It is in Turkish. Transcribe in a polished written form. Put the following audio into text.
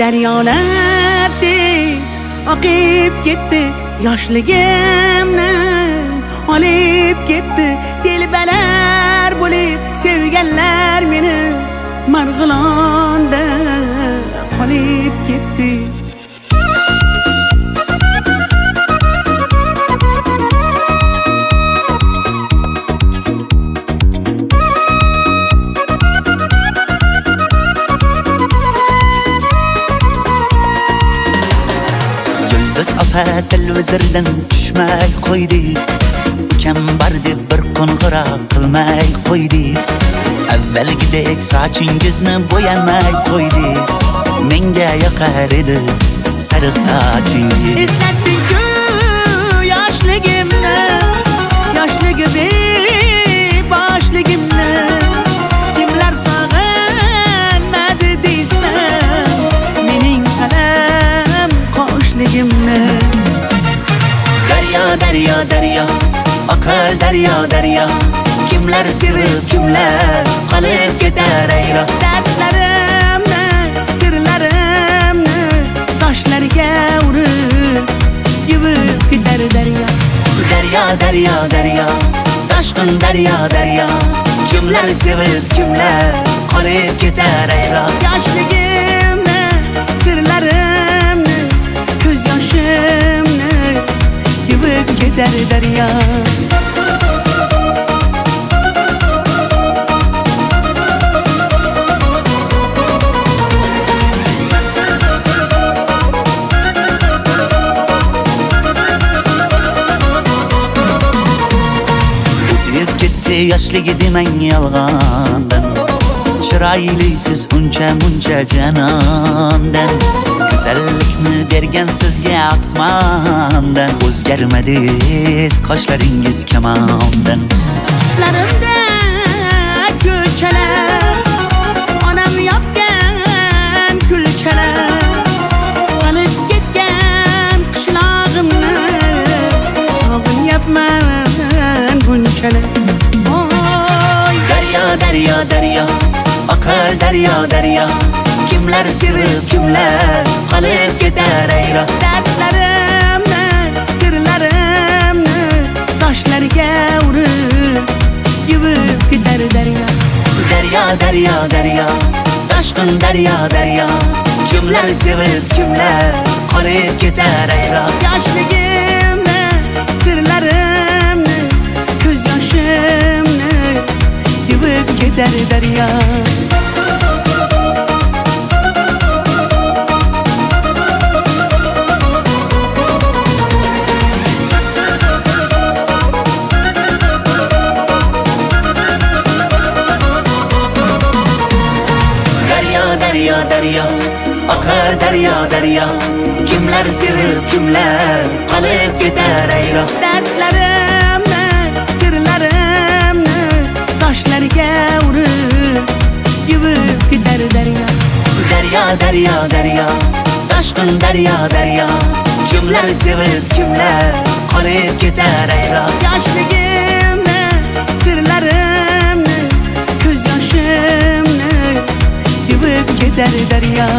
Deryolar tez oqib ketdi, yoshligimni olib ketdi. Telbalar bo'lib sevganlar meni Marg'ilonda qolib ketdi. Biz opa televizordan tushmay qo'ydingiz, ukam bar deb bir qo'ng'iroq qilmay qo'ydingiz. Avvalgidek sochingizni bo'yamay qo'ydingiz. Menga yoqar edi sariq sochingiz. Eslatding-ku yoshligimni, boshligimni. Kimlar sog'inmadi deysan, mening qalam qoshligimni. Daryo, daryo, oqar daryo. Kimlar sevib, kimlar qolib ketar ayro. Dardlarimni, sirlarimni toshlarga urib yuvib ketar daryo. Daryo, toshqin daryo. Kimlar sevib, kimlar qolib ketar ayro. Yoshligimni, sirlarimni, ko'z yoshimni yuvib ketar daryo. Yoshlik demang yolg'ondan, chiroylisiz uncha janondan. Go'zallikni bergan sizga osmondan, o'zgarmadingiz qoshlaringiz kamondan. Tushlarimda ko'chalar, onam yopgan kulchalar, qolib ketgan qishlog'imni sog'inyapman bunchalar. Daryo, oqar daryo. Kimlar sevib, kimlar qolib ketar ayro. Dardlarimni, sirlarimni toshlarga urib yuvib ketar daryo. Daryo, toshqin daryo. Kimlar sevib, kimlar qolib ketar ayro. Yoshligimni, sirlarimni, ko'z yoshimni yuvib ketar daryo. Daryo, oqar daryo. Kimlar sevib, kimlar qolib ketar ayro. Dardlarimni, sirlarimni toshlarga urib yuvib ketar daryo. Daryo, toshqin daryo. Kimlar sevib, kimlar qolib ketar ayro. Yoshligimni, sirlarimni, ko'z yoshimni yuvib ketar daryo.